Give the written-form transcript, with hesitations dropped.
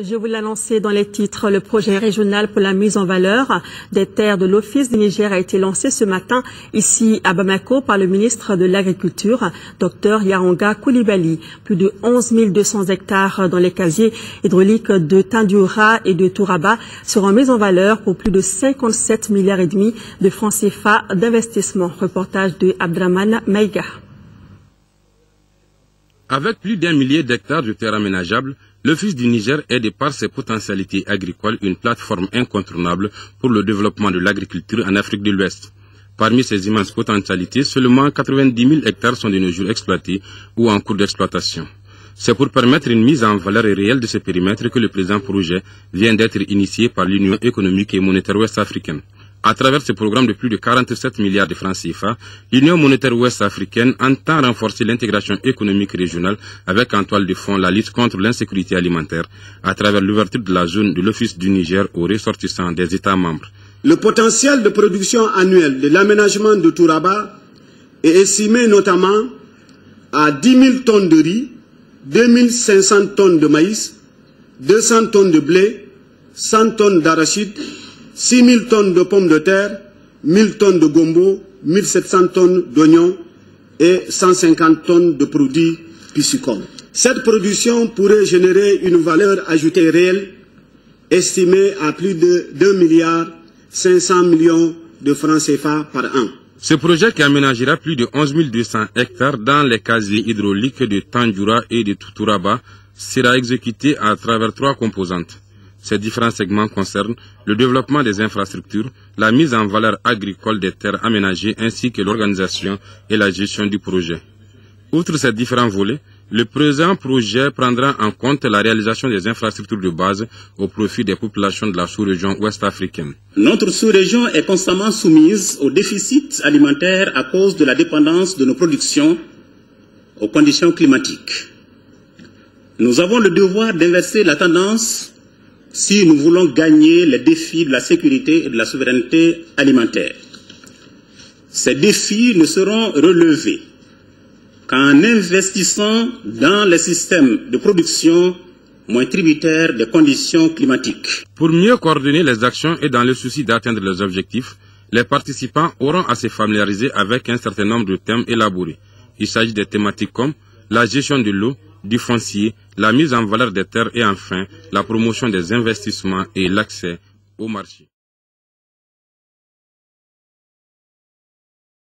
Je vous l'annonçais dans les titres, le projet régional pour la mise en valeur des terres de l'Office du Niger a été lancé ce matin ici à Bamako par le ministre de l'Agriculture, Dr Yaranga Koulibaly. Plus de 11 200 hectares dans les casiers hydrauliques de Tandioura et de Touraba seront mis en valeur pour plus de 57,5 milliards de francs CFA d'investissement. Reportage de Abdraman Maïga. Avec plus d'1 millier d'hectares de terres aménageables, l'Office du Niger est, de par ses potentialités agricoles, une plateforme incontournable pour le développement de l'agriculture en Afrique de l'Ouest. Parmi ces immenses potentialités, seulement 90 000 hectares sont de nos jours exploités ou en cours d'exploitation. C'est pour permettre une mise en valeur réelle de ce périmètre que le présent projet vient d'être initié par l'Union économique et monétaire ouest-africaine. À travers ce programme de plus de 47 milliards de francs CFA, l'Union monétaire ouest-africaine entend renforcer l'intégration économique régionale avec en toile de fond la lutte contre l'insécurité alimentaire à travers l'ouverture de la zone de l'Office du Niger aux ressortissants des États membres. Le potentiel de production annuelle de l'aménagement de Touraba est estimé notamment à 10 000 tonnes de riz, 2 500 tonnes de maïs, 200 tonnes de blé, 100 tonnes d'arachide, 6 000 tonnes de pommes de terre, 1 000 tonnes de gombo, 1 700 tonnes d'oignons et 150 tonnes de produits piscicoles. Cette production pourrait générer une valeur ajoutée réelle estimée à plus de 2 milliards 500 millions de francs CFA par an. Ce projet qui aménagera plus de 11 200 hectares dans les casiers hydrauliques de Tandioura et de Touraba sera exécuté à travers 3 composantes. Ces différents segments concernent le développement des infrastructures, la mise en valeur agricole des terres aménagées ainsi que l'organisation et la gestion du projet. Outre ces différents volets, le présent projet prendra en compte la réalisation des infrastructures de base au profit des populations de la sous-région ouest-africaine. Notre sous-région est constamment soumise au déficit alimentaire à cause de la dépendance de nos productions aux conditions climatiques. Nous avons le devoir d'inverser la tendance si nous voulons gagner les défis de la sécurité et de la souveraineté alimentaire. Ces défis ne seront relevés qu'en investissant dans les systèmes de production moins tributaires des conditions climatiques. Pour mieux coordonner les actions et dans le souci d'atteindre les objectifs, les participants auront à se familiariser avec un certain nombre de thèmes élaborés. Il s'agit des thématiques comme la gestion de l'eau, du foncier, la mise en valeur des terres et enfin la promotion des investissements et l'accès au marché.